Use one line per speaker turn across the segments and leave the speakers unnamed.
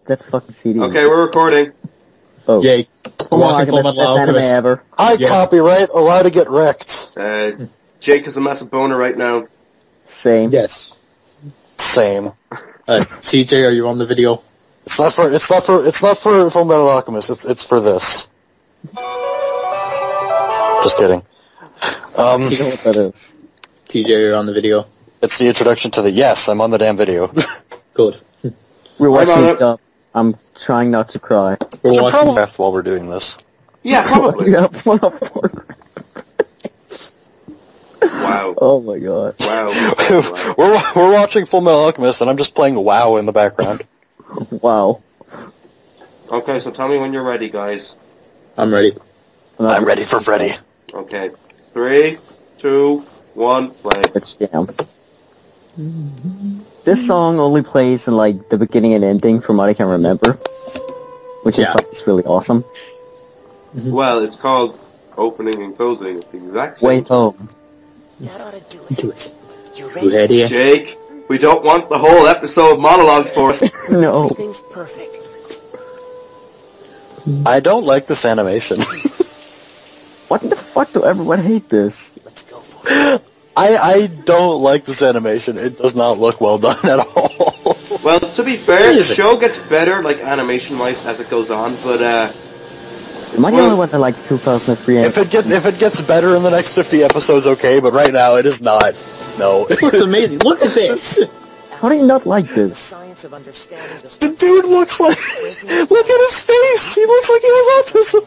that fucking CD.
Okay, we're recording.
Oh.
Yay.
Fullmetal Alchemist, best anime ever.
Hi,
Yes.
copyright, allowed to get wrecked.
Jake is a massive boner right now.
Same.
Yes.
Same.
TJ, are you on the video?
It's not for Fullmetal Alchemist, it's for this. Just kidding.
You know what that is?
TJ, you're on the video.
It's the introduction to the yes, I'm on the damn video.
Good.
We're
I'm on
watching
it.
stuff. I'm trying not to cry.
We're
Should
watching.
probably laugh while we're doing this.
Yeah, probably.
Yeah, what up for?
Wow.
Oh my god.
Wow.
we're watching Fullmetal Alchemist, and I'm just playing WoW in the background.
Wow.
Okay, so tell me when you're ready, guys.
I'm ready.
I'm ready for Freddy.
Okay. 3, 2, 1, play.
Let's jam. This song only plays in like the beginning and ending from what I can remember. Which
Yeah.
is really awesome.
Well, it's called opening and closing. It's the exact same.
Wait, oh.
That ought to do it.
Do it.
You
You ready?
Jake, we don't want the whole episode monologue for us.
No.
Everything's perfect.
I don't like this animation.
What the fuck do everyone hate this?
Let's go for it.
I don't like this animation. It does not look well done at all.
Well, to be fair, the show gets better, like, animation-wise as it goes on, but,
Am I the only one that likes 2003
If it gets better in the next 50 episodes, okay, but right now it is not. No.
This looks amazing. Look at this.
How do you not like
The
this?
science of understanding
The dude looks like... Look at his face! He looks like he has autism!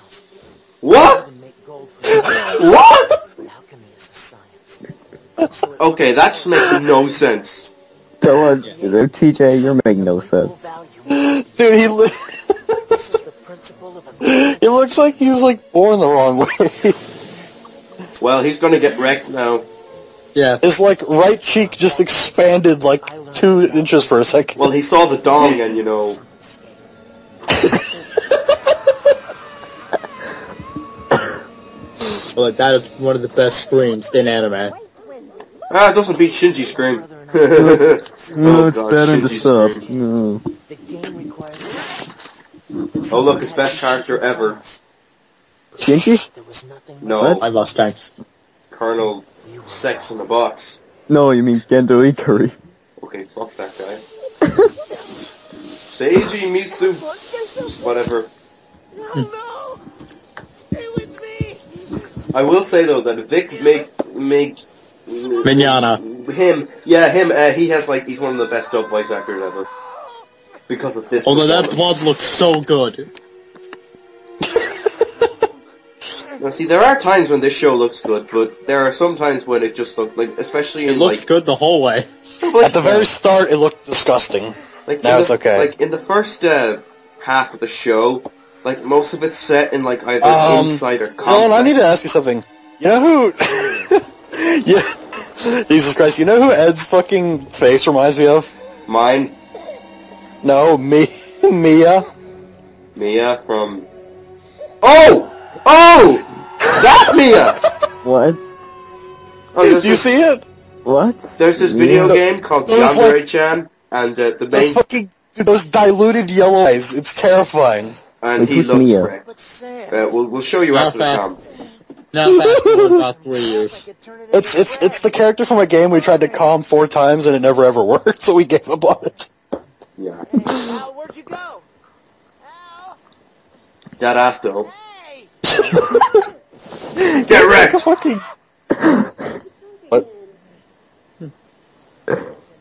What?
make gold for
What?
but alchemy is a science.
Okay, that just makes no sense.
Go on, TJ, you're making no sense.
Value.
Dude, he
This is the principle of a
it looks like he was, like, born the wrong way.
Well, he's gonna get wrecked now.
Yeah.
His, like, right cheek just expanded, like, 2 inches for a second.
Well, he saw the dong and, you know...
Well, that is one of the best screams in anime.
Ah, it doesn't beat Shinji's scream.
No, it's
God,
better than
Shinji's
stuff.
scream.
No.
The game requires
Oh, look, his best character ever.
Shinji?
There was nothing
No,
I lost thanks.
Colonel Sex in the Box.
No, you mean Gendo Ikari.
Okay, fuck that guy. Seiji Misu... Whatever.
No! Stay with me!
I will say, though, that Vic make
Mignana.
him, he has, like, he's one of the best dub voice actors ever. Because of this
Although that
performance.
blood looks so good.
Now, see, there are times when this show looks good, but there are some times when it just looks, like, especially in,
It looks
like...
good the whole way.
At the very start, it looked disgusting.
Like,
Now
in
it's okay.
Like, in the first half of the show, like, most of it's set in, like, either inside or complex.
Dylan, I need to ask you something. You know who... yeah. Jesus Christ, you know who Ed's fucking face reminds me of?
Mine,
No, Mia.
Mia from... Oh! Oh! That's Mia!
What?
Oh, there's
Do you
this,
see it?
What?
there's this video
Yeah.
game called
Those, like-
Yandere-chan, and the
Those
main...
fucking... Dude, those diluted yellow eyes. It's terrifying.
And
Wait,
he
who's
looks
Mia?
wrecked.
But Sam,
We'll show you
Not
after the
bad.
com.
Now fast forward about 3 years.
It's the character from a game we tried to calm 4 times and it never ever worked, so we gave up on it.
Yeah.
Al, where'd you go? Al!
That ass, though.
Hey!
Get
It's like a
wrecked!
fucking... What?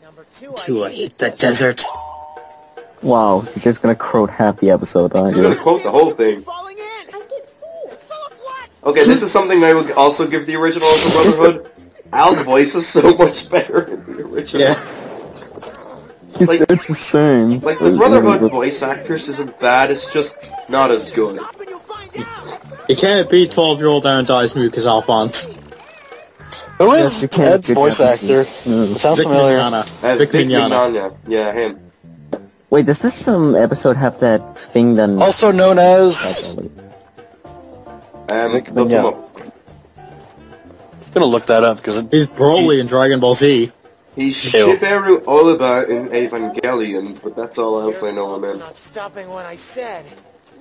Number
To hate the desert.
Wow, you're just gonna quote half the episode, aren't
He's gonna
you?
quote the whole thing.
Falling in! Full of what?
Okay, this is something I will also give the original of the Brotherhood. Al's voice is so much better in the original.
Yeah.
Like-
It's the same.
Like, the Brotherhood voice actress isn't bad, it's just not as good.
Stop and you'll find out!
You can't beat 12-year-old Aaron Dice Mucus Alphonse.
Who
Yes,
is
you can't
Ed's
do
voice
that.
actor?
No.
It sounds
Vic
familiar.
Mignogna.
Vic
Vic Mignogna.
Mignogna. Yeah, him.
Wait, does this episode have that thing then?
Also known as... Vic
Look him
Mignogna.
up.
I'm gonna look that up, because
He's Broly in Dragon Ball Z.
He's Shiberu Oliver in Evangelion, but that's all else I know him in.
Not stopping when I said.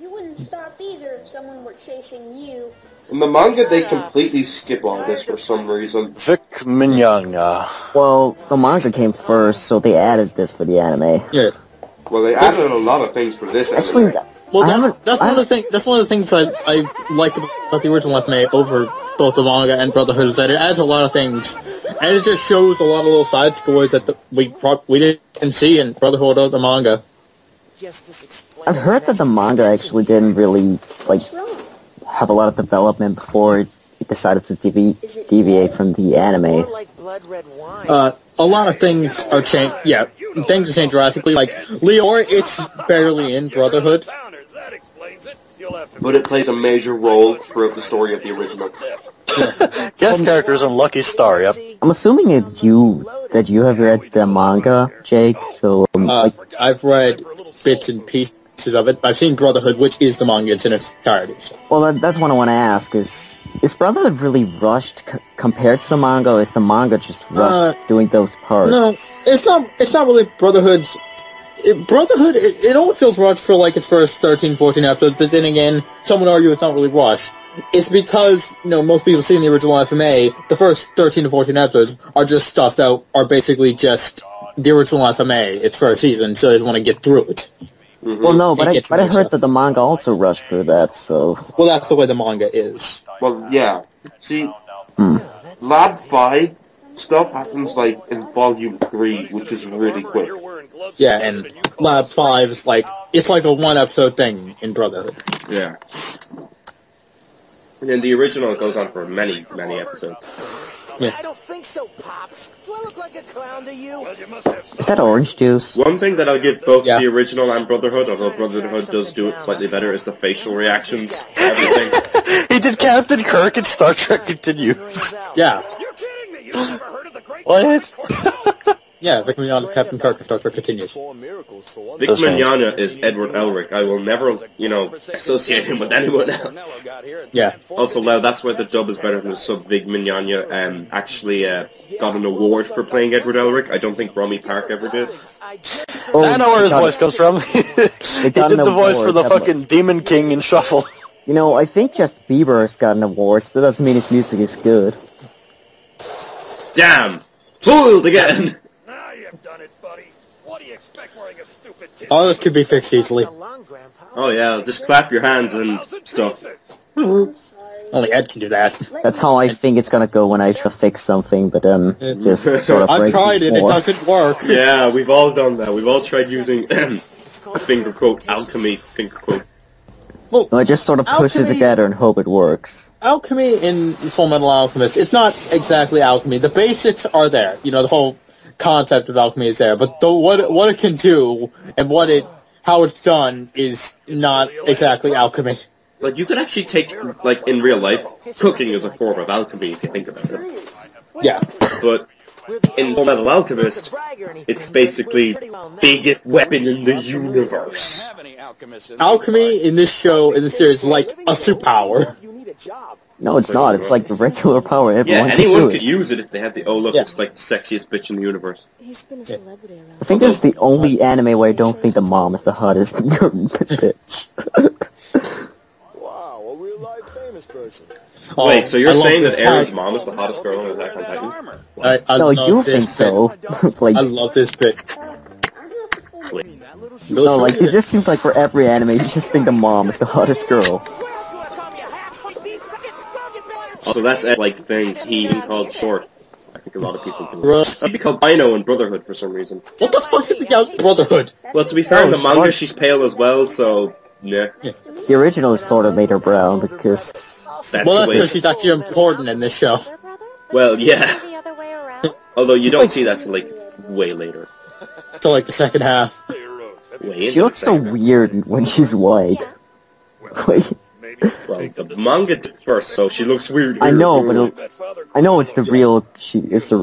You wouldn't stop either if someone were chasing you.
In the manga, they completely skip all this for some reason.
Vic Mignogna.
Well, the manga came first, so they added this for the anime.
Yeah.
Well, they added a lot of things for this
Actually,
anime.
Well, that's one of the things. That's one of the things I like about the original anime over both the manga and Brotherhood is that it adds a lot of things, and it just shows a lot of little side stories that we didn't see in Brotherhood or the manga.
I've heard that the manga actually didn't really have a lot of development before it decided to deviate from the anime.
A lot of things are changed. Yeah, things are changed drastically. Like Leor, it's barely in Brotherhood.
But it plays a major role throughout the story of the original.
Guest characters on Lucky Star, yep.
I'm assuming that you have read the manga, Jake, so...
I've read bits and pieces of it. I've seen Brotherhood, which is the manga in its entirety. So.
Well, that's what I want to ask, is Brotherhood really rushed compared to the manga, or is the manga just rushed doing those parts?
No, it's not really Brotherhood's... Brotherhood, it only feels rushed for like its first 13, 14 episodes, but then again, some would argue it's not really rushed. It's because, most people seeing the original FMA, the first 13 to 14 episodes are just stuffed out, are basically just the original FMA, its first season, so they just want to get through it.
Mm-hmm.
Well, no, but I heard that the manga also rushed through that, so...
Well, that's the way the manga is.
Well, yeah. See, Lab 5 stuff happens, in Volume 3, which is really quick.
Yeah, and Lab 5 is it's like a one-episode thing in Brotherhood.
Yeah. And then the original goes on for many, many episodes.
Yeah.
I don't think so, Pops. Do I look like a clown to you?
Is that orange juice?
One thing that I'll give both the original and Brotherhood, although Brotherhood does do it slightly better, is the facial reactions to everything.
He did Captain Kirk in Star Trek Continues.
Yeah.
You're kidding me! You've never heard of the great...
What?
Yeah, Vic Mignogna's Captain Kirk in Star Trek Continues.
Vic Mignogna is Edward Elric. I will never, associate him with anyone else.
Yeah.
Also, that's why the dub is better than the sub. Vic Mignogna actually got an award for playing Edward Elric. I don't think Romy Park ever did.
I know where his voice comes from. He did the voice for the fucking Demon King in Shuffle.
I think Just Bieber has got an award, so that doesn't mean his music is good.
Damn! Fooled again!
Done it, buddy. What do you expect wearing a stupid
Oh, this could be fixed easily.
Oh yeah, just clap your hands and stuff.
Only Ed can do that.
That's how I think it's gonna go when I try to fix something, but just sort of
I've
breaks
tried it, it doesn't work.
Yeah, we've all done that. We've all tried using a finger quote, alchemy finger quote.
Well,
I just sort of push it together and hope it works.
Alchemy in Fullmetal Alchemist, it's not exactly alchemy. The basics are there. The whole concept of alchemy is there, but what it can do and how it's done is not exactly alchemy.
Like, you could actually take, in real life, cooking is a form of alchemy if you think about it.
Yeah.
But in Fullmetal Alchemist, it's basically biggest weapon in the universe.
Alchemy in this show, in this series, is like a superpower.
No, it's not. It's like the regular power. Everyone
anyone could use it if they had the, it's like the sexiest bitch in the universe.
He's been a celebrity around.
I think this is the only anime where I don't think the mom is the hottest bitch.
Wow, a real life famous person.
Wait, so you're saying that Aaron's mom is the hottest girl in Attack on Titan?
No, you think so.
I love this bit.
No, it just seems like for every anime, you just think the mom is the hottest girl.
So that's things he called short. I think a lot of people can. That'd be called Bino in Brotherhood for some reason.
What the fuck is the Brotherhood?
Well, to be fair, in the manga she's pale as well, so yeah.
The original is sort of made her brown because.
That's
because she's actually important in this show.
Well, yeah. Although you don't see that till way later.
Till the second half.
She looks so weird when she's white.
Well, the manga did first, so she looks weird.
I know, but I know it's the real.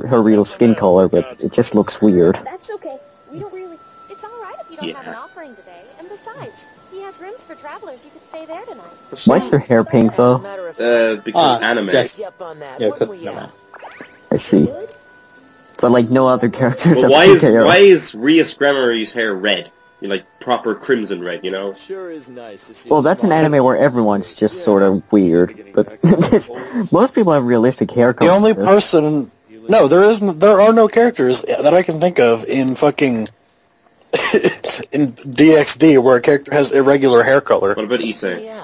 Her real skin color, but it just looks weird.
That's okay. We don't really. It's all right if you don't have an offering today. And besides, he has rooms for travelers. You could stay there tonight.
Why is her hair pink though?
Because anime.
Yeah, because
I see. But like no other characters.
But
have
why
pink hair.
is Rias Gremory's hair red? Like proper crimson red, you know?
Sure is nice to see.
Well, that's an anime where everyone's just sort of weird. But most people have realistic hair
The
colors.
only person... No, there are no characters that I can think of in fucking... in DxD where a character has irregular hair color.
What about Issei?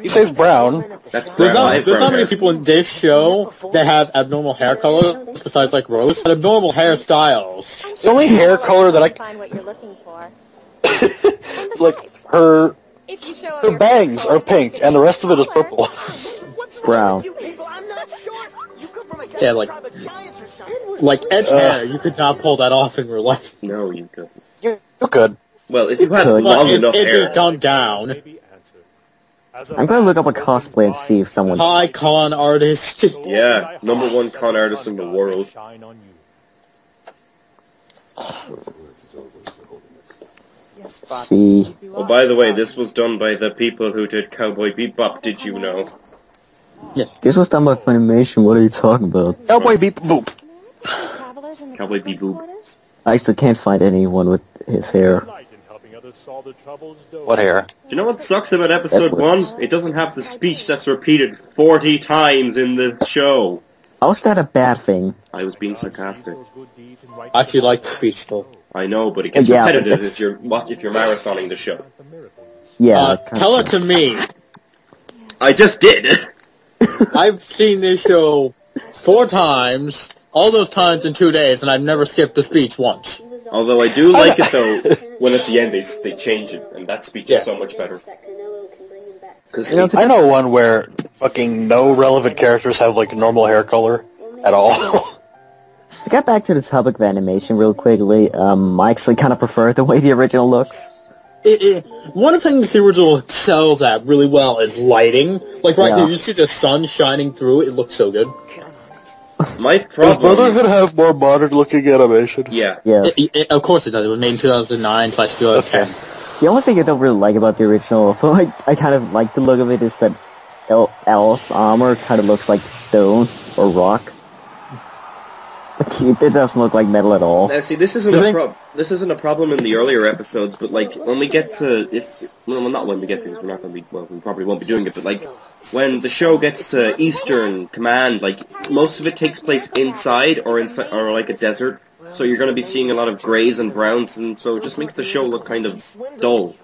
He says brown.
That's
There's
brown. I have
not
brown
many
hair.
people in this show that have abnormal hair color, besides like Rose. Abnormal hairstyles.
I'm
The only
sure
hair
you'll
color that I...
find what you're looking for.
like, her
If you show
her bangs are pink, and the rest of it is purple.
Brown.
Yeah, like Ed's hair, you could not pull that off in real life.
No, you couldn't.
You could.
Well, if you had
But
long
But
enough
it'd
hair.
be dumbed down.
I'm gonna look up a cosplay and see if someone...
High con artist.
Yeah, #1 con artist in the world.
See...
Oh, by the way, this was done by the people who did Cowboy Bebop, did you know?
Yes.
This was done by Funimation, what are you talking about?
Cowboy beep boop.
Cowboy Bebop.
I still can't find anyone with his hair.
What hair?
You know what sucks about episode 1? It doesn't have the speech that's repeated 40 times in the show.
How's that a bad thing?
I was being sarcastic.
I actually like the speech though.
I know, but it gets
Yeah, but
repetitive
that's-
if you're marathoning the show.
Yeah,
Tell it to me.
I just did!
I've seen this show 4 times, all those times in 2 days, and I've never skipped the speech once.
Although I do like it though, when at the end they change it, and that speech is so much better. Because
I know one where fucking no relevant characters have like normal hair color at all.
To get back to the topic of animation real quickly, I actually kind of prefer the way the original looks.
One of the things the original excels at really well is lighting. Like right
Yeah.
here, you see the sun shining through, it looks so good.
my
Does
problem...
Brotherhood have more modern looking animation?
Yeah.
Yes.
Of course it does, it was made in 2009/2010.
The only thing I don't really like about the original, although I kind of like the look of it, is that L's armor kind of looks like stone or rock. It doesn't look like metal at all.
Now, see, this isn't a problem in the earlier episodes, but like when we get to not when we get to, because we're not going to be, well, we probably won't be doing it, but like when the show gets to Eastern Command, like most of it takes place inside or like a desert, so you're going to be seeing a lot of greys and browns, and so it just makes the show look kind of dull.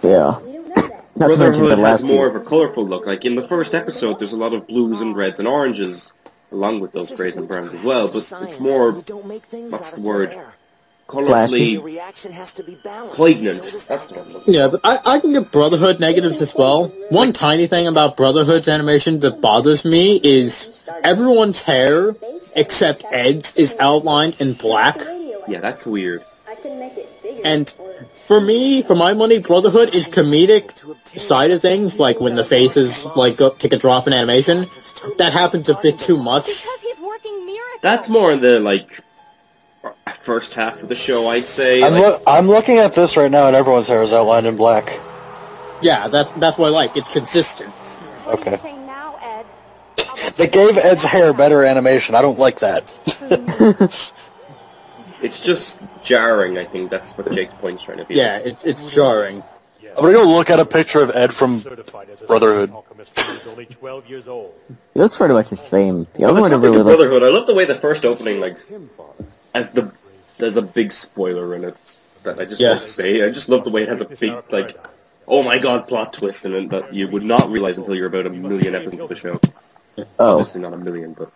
Yeah. Not to mention the
Brotherhood has
last
more of a colourful look. Like in the first episode, there's a lot of blues and reds and oranges, along with those greys and browns as well, but it's more, what's the word, colourfully poignant. That's the one.
Yeah, but I can give Brotherhood negatives as well. One tiny thing about Brotherhood's animation that bothers me is everyone's hair, except Ed's, is outlined in black.
Yeah, that's weird.
And for me, for my money, Brotherhood is comedic side of things, like when the faces like take a drop in animation. That happens a bit too much.
Because he's working miracles.
That's more in the, like, first half of the show, I'd say.
I'm looking at this right now, and everyone's hair is outlined in black.
Yeah, that's what I like. It's consistent.
What are you
Okay.
saying now, Ed?
They gave Ed's hair better animation. I don't like that.
It's just jarring, I think. That's what Jake's point's trying to be.
Yeah, it's jarring.
I'm gonna go look at a picture of Ed from Brotherhood.
He looks pretty much the same. The
On
other
the
one
topic
really
of
looks...
Brotherhood, I love the way the first opening, like, there's a big spoiler in it that I just want to say. I just love the way it has a big, like, oh my god, plot twist in it that you would not realize until you're about a million episodes of the show.
Oh,
Obviously not a million, but...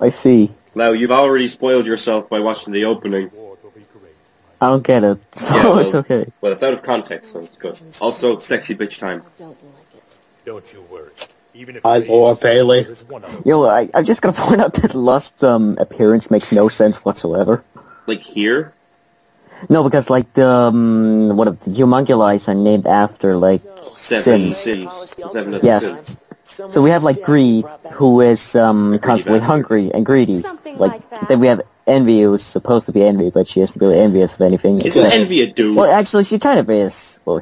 I see.
Now, you've already spoiled yourself by watching the opening.
I don't get it. So
Yeah, well-
it's okay.
Well, it's out of context, so it's good. Also, sexy bitch time.
Don't you worry. Even if
I love Bailey.
Yo, I'm just gonna point out that Lust's appearance makes no sense whatsoever.
Like here?
No, because like the one of the homunculi are named after like
Seven
sins.
sins. Seven of the
Yes.
sins.
So we have like greed, who is constantly hungry and greedy.
Something
Like
like that.
then we have Envy was supposed to be Envy, but she isn't really envious of anything.
Isn't Envy a dude?
Well, actually, she kind of is. Well,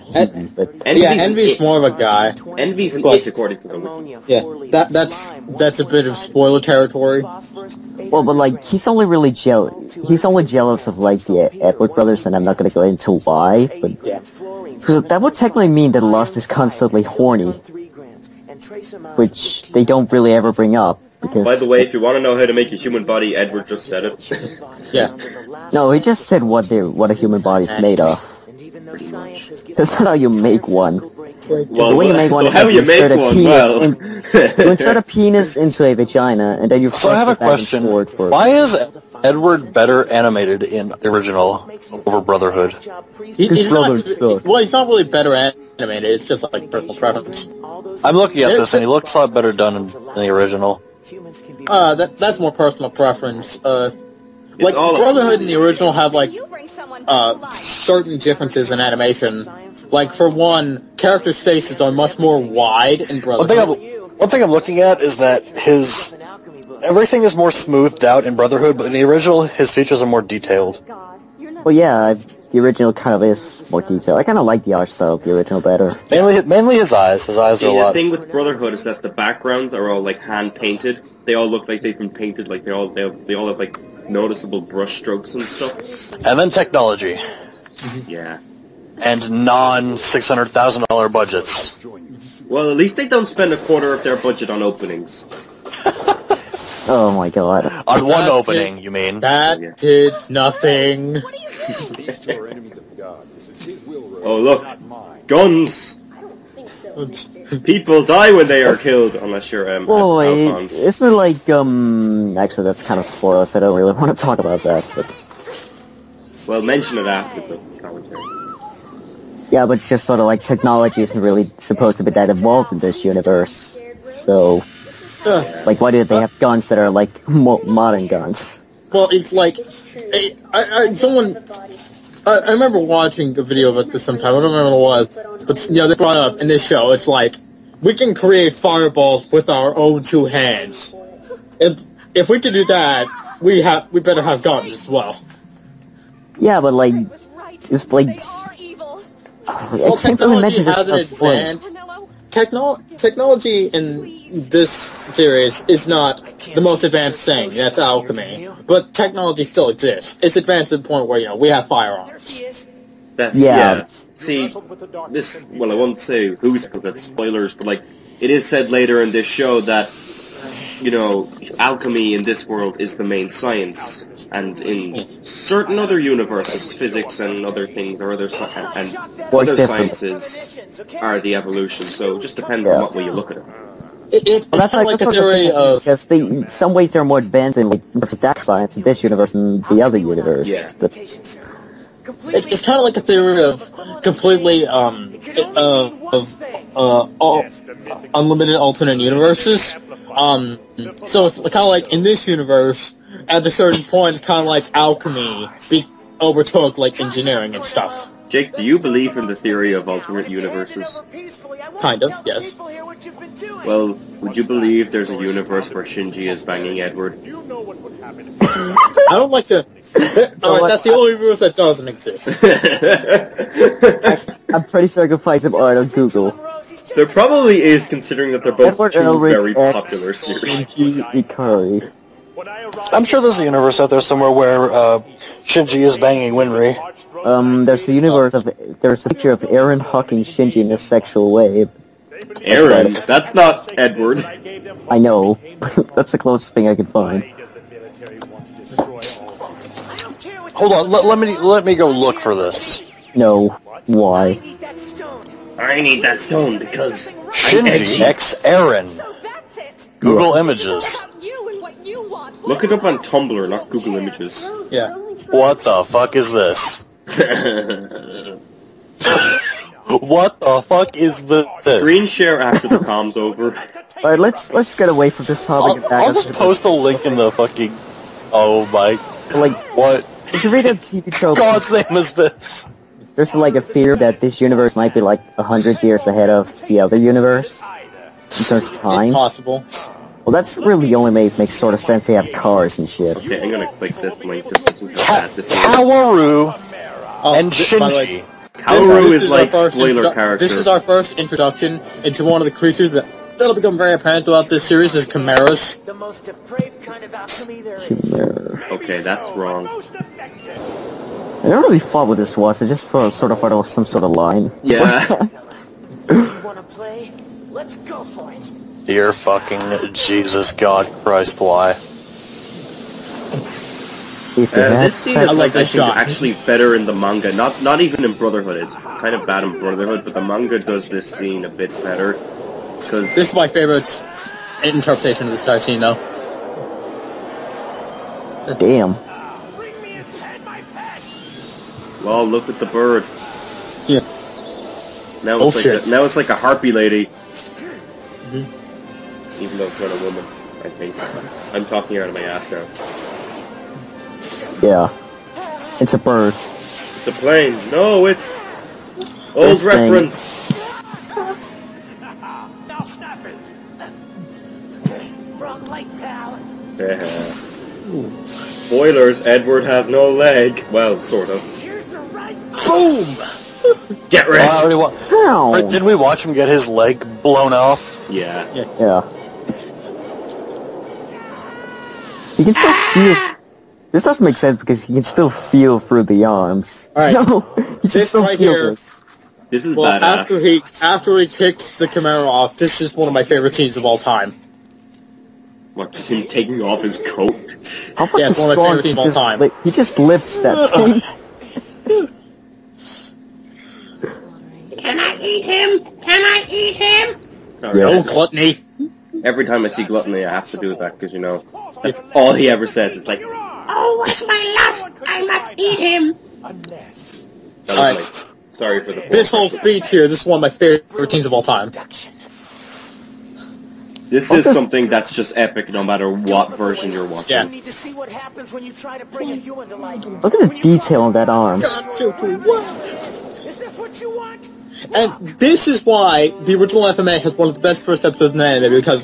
but
Envy's more of a guy.
Envy's an it, according to the wiki.
Yeah, that's a bit of spoiler territory.
well, but like he's only really jealous. He's only jealous of like the Edward brothers, and I'm not gonna go into why. But so that would technically mean that Lust is constantly horny, which they don't really ever bring up. Because
by the way, if you want to know how to make a human body, Edward just said it.
Yeah.
No, he just said what a human body's made of. That's not how you make one.
Well,
the way you make one is
how
like
you make one? Well,
you insert a penis into a vagina, and then you.
So I have a question. Why is Edward better animated in the original over Brotherhood?
He's not really better animated. It's just like personal preference.
I'm looking at this, and he looks a lot better done in the original.
That's more personal preference. Like Brotherhood and the original have like certain differences in animation. Like for one, characters' faces are much more wide in Brotherhood.
One thing I'm looking at is that everything is more smoothed out in Brotherhood, but in the original, his features are more detailed.
Well, yeah, the original kind of is more detailed. I kind of like the art style of the original better.
Mainly his eyes. His eyes are a lot.
The thing with Brotherhood is that the backgrounds are all like hand painted. They all look like they've been painted. Like they all have like noticeable brush strokes and stuff.
And then technology.
Yeah.
And non-$600,000 budgets.
Well, at least they don't spend a quarter of their budget on openings.
Oh my god.
On one opening, you mean?
That did nothing.
Oh look, guns! People die when they are killed, unless you're,
Oh,
Alphonse.
isn't it like, actually that's kind of spoilers, I don't really want to talk about that, but...
Well, mention it after the commentary.
Yeah, but it's just sort of like technology isn't really supposed to be that involved in this universe, so... Like, why do they have guns that are, like, modern guns?
Well, it's like... I remember watching the video of it this sometime, I don't remember what it was, but, they brought it up in this show, it's like, we can create fireballs with our own two hands. And if we can do that, we better have guns as well.
Yeah, but, like, it's like...
Well, technology has an advance. Technology in this series is not the most advanced thing. That's alchemy, but technology still exists. It's advanced to the point where we have firearms.
Yeah.
See, this. Well, I won't say who's because that's spoilers, but like it is said later in this show that alchemy in this world is the main science. And in certain other universes, physics and other things, or other sciences are the evolution. So it just depends on what way you look at it.
It's kind of like a theory of...
Because in some ways they're more advanced in that science in this universe and the other universe.
Yeah.
It's kind of like a theory of completely unlimited alternate universes. So it's kind of like in this universe, at a certain point, it's kind of like alchemy overtook like engineering and stuff.
Jake, do you believe in the theory of alternate universes?
Kind of, yes.
Well, would you believe there's a universe where Shinji is banging Edward?
I don't like to... Alright, that's the only universe that doesn't exist.
I'm pretty sure I can find some art on Google.
There probably is, considering that they're both
Edward
two
Elric
very
X
popular series.
Shinji Ikari.
I'm sure there's a universe out there somewhere where Shinji is banging Winry.
There's a picture of Aaron hucking Shinji in a sexual way.
Aaron? That's not Edward.
I know. That's the closest thing I can find.
Hold on, let me go look for this.
No. Why?
I need that stone because
Shinji X Aaron. Google Images.
Look it up on Tumblr, not Google Images.
Yeah.
What the fuck is this? What the fuck is this?
Screen share after the comms over.
Alright, let's get away from this topic.
I'll just post a link in the fucking... Oh my...
Like,
what?
If you read a TV show...
God's name is this?
There's like a fear that this universe might be like 100 years ahead of the other universe. In terms of time.
It's possible.
Well, that's really the only way it makes sort of sense. They have cars and shit.
Okay, I'm gonna click this link just to see how bad this is.
Kaworu and
By the way,
Shinji.
Kaworu is
our
like
first
spoiler character.
This is our first introduction into one of the creatures that'll become very apparent throughout this series is chimeras.
The most depraved kind of alchemy there is.
Chimera.
Okay, that's wrong.
I never really thought what this was. I just sort of thought it was some sort of line.
Yeah.
You wanna play? Let's go for it.
Dear fucking Jesus God Christ, why?
This scene is
I like
I
this
think
shot.
actually better in the manga. Not even in Brotherhood. It's kind of bad in Brotherhood, but the manga does this scene a bit better. Because
This is my favorite interpretation of this entire scene, though.
Damn.
well, look at the bird.
Yeah.
Now
Oh,
it's
shit.
now it's like a harpy lady. Even though it's not a woman, I think. I'm talking out of my ass now.
Yeah. It's a bird.
It's a plane. No, it's old
This thing.
reference.
Now snap it. Wrong light, pal.
Spoilers, Edward has no leg. Well, sort of.
Here's the right.
Boom!
Get
Oh,
ready!
I already
Ow.
didn't we watch him get his leg blown off?
Yeah.
Yeah. You can still feel... This doesn't make sense because you can still feel through the arms.
Alright.
No, you can
This
still
right
feel
here-
this.
This is
Well,
badass.
after he kicks the Chimera off, this is one of my favorite scenes of all time.
What, just him taking off his coat?
How fucking
Yeah, it's one of my
strong
favorite
he
scenes of all
just,
time.
like, he just lifts that thing.
Can I eat him? Can I eat him?
Sorry,
Yeah.
Oh, gluttony!
every time I see Gluttony, I have to do that, because, you know, that's all he ever says. It's like,
Oh, what's my lust? I must eat him.
A mess.
that was
Alright.
like, sorry for the...
This whole speech here, this is one of my favorite scenes of all time.
This is something that's just epic no matter what version you're watching.
Yeah.
You need to see what happens when you try to bring a human to life.
Look at the detail on that arm.
Is this what you want?
And this is why the original FMA has one of the best first episodes in anime, because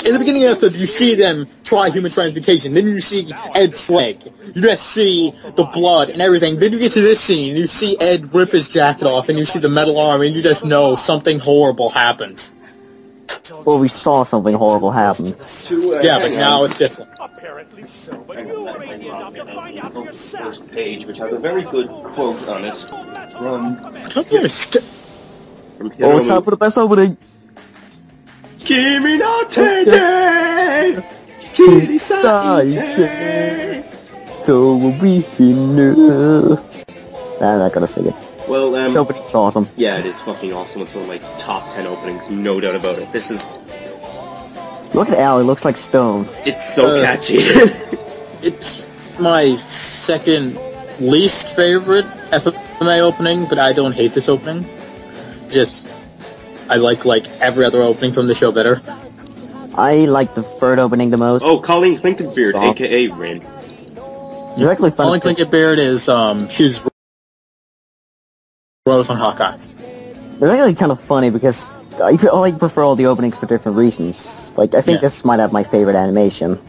in the beginning of the episode, you see them try human transmutation, then you see Ed's leg, you just see the blood and everything, then you get to this scene, you see Ed rip his jacket off, and you see the metal arm, and you just know something horrible happened.
Well, we saw something horrible happen.
Yeah, but now it's just...
Apparently so, but you were easy enough to find out for yourself.
First page, which has a very good quote on it from
Oh, it's
Hiromu.
time for the best opening.
Kimi no Tete!
Kirisai. So we know. I'm not gonna sing it.
Well,
This opening's awesome.
yeah, it is fucking awesome. It's one of my top 10 openings, no doubt about it. This is,
Look at Al, he looks like Stone.
it's so catchy.
It's my second least favorite FMA opening, but I don't hate this opening. Just, I like every other opening from the show better.
I like the third opening the most.
Oh, Colleen Clinkenbeard,
Stop.
aka Rin.
It's actually fun.
Only Clinket Beard is, she's Rose on Hawkeye.
It's actually kind of funny because I prefer all the openings for different reasons. Like, I think
Yeah.
this might have my favorite animation.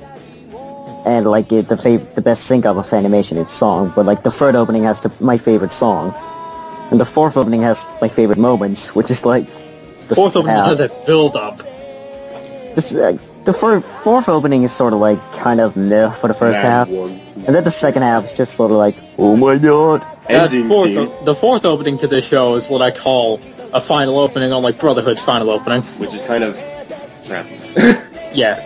And, like, the best sync-up of animation is song, but, like, the third opening has my favorite song. And the fourth opening has my favorite moments, which is, like, the
Fourth opening
half.
has a build-up.
The fourth opening is sort of, like, kind of meh for the first half.
One.
And then the second half is just sort of like, oh my god.
Ending theme,
The fourth opening to this show is what I call a final opening, unlike Brotherhood's final opening.
which is kind of crap.
Yeah.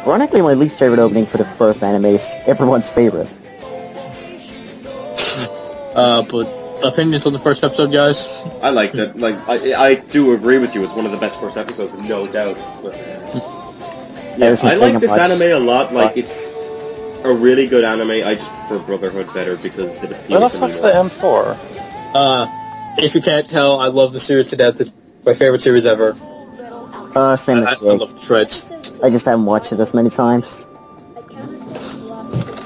Ironically, my least favorite opening for the first anime is everyone's favorite.
But opinions on the first episode, guys?
I like that. Like, I do agree with you. It's one of the best first episodes, no doubt. But, yeah,
this is
I like
saying
this
much.
anime a lot. Like, it's a really good anime. I just prefer Brotherhood better because it
Where the
appeals to me
fuck's
more.
the M4?
If you can't tell, I love the series to death. It's my favorite series ever.
Same
I
as Jake.
love the shreds.
I just haven't watched it as many times.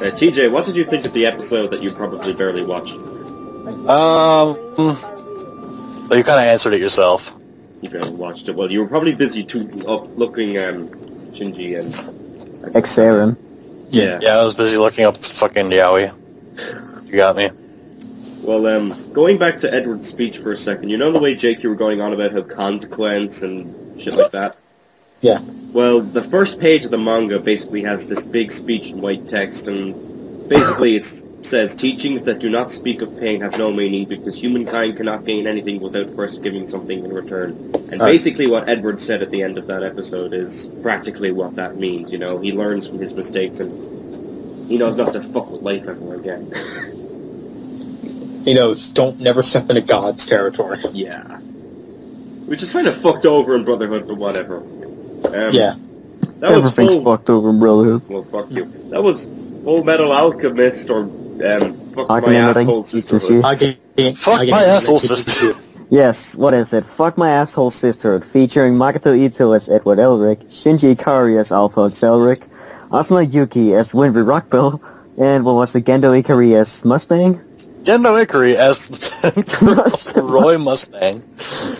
TJ, what did you think of the episode that you probably barely watched?
Well, you kind of answered it yourself.
You barely watched it. Well, you were probably busy looking Shinji and...
Exarum.
Yeah.
Yeah, I was busy looking up fucking Yaoi. You got me.
Well, going back to Edward's speech for a second, you know the way, Jake, you were going on about how consequence and shit like that?
Yeah.
Well, the first page of the manga basically has this big speech in white text, and basically it says, teachings that do not speak of pain have no meaning because humankind cannot gain anything without first giving something in return. And basically what Edward said at the end of that episode is practically what that means, you know? He learns from his mistakes and he knows not to fuck with life ever again.
He knows, don't never step into God's territory.
Yeah. Which is kind of fucked over in Brotherhood, but whatever.
Yeah.
That was
Everything's fucked over in Brotherhood.
Well, fuck you. That was Fullmetal Alchemist, or fuck my asshole sisterhood.
Fuck my asshole sisterhood.
Yes, what is it? Fuck My Asshole Sisterhood, featuring Makoto Ito as Edward Elric, Shinji Ikari as Alphonse Elric, Asuna Yuki as Winry Rockbill, and what was it, Gendo Ikari as Mustang?
Gendo Ikari as Roy Mustang.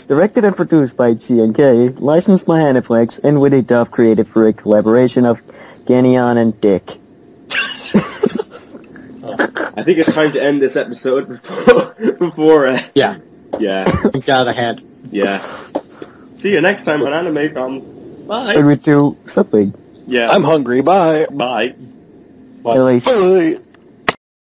Directed and produced by TNK, licensed by Aniplex, and with a dub created for a collaboration of Ganion and Dick.
I think it's time to end this episode before
Yeah.
It's
out of hand.
Yeah. See you next time on Anime Comes. Bye.
And we do something.
Yeah.
I'm hungry. Bye.
Bye.
At least.
Bye.